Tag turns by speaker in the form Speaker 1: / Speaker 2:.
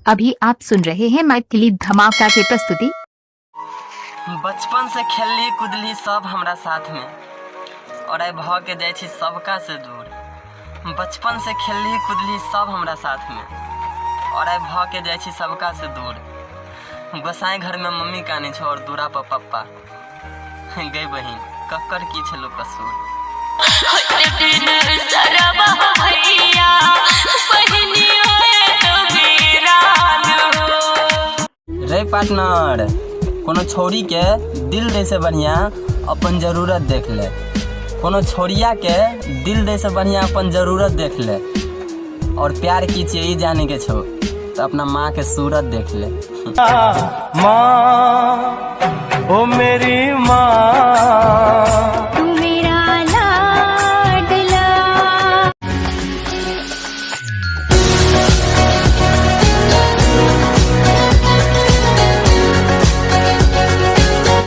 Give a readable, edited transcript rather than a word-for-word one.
Speaker 1: अभी आप सुन रहे हैं मैथिली धमाका की प्रस्तुति।
Speaker 2: बचपन से खेलली कूदली सब हमरा साथ में और आई भ के जाय छी सबका से दूर। बचपन से खेलली कूदली सब हमरा साथ में और आई भ के जाय छी सबका से दूर। गोसाई घर में मम्मी कानी छो और दूरा पर पप्पा। गई बहिन कक्कर की छलो कसूर। रे पार्टनर कोनो छोरी के दिल दे से बढ़िया अपन जरूरत देख ले। कोनो छोरिया के दिल दे से बढ़िया अपन जरूरत देख ले। और प्यार की चाहिए जाने के छो तो अपना माँ के सूरत देख ले।
Speaker 3: माँ ओ मेरी माँ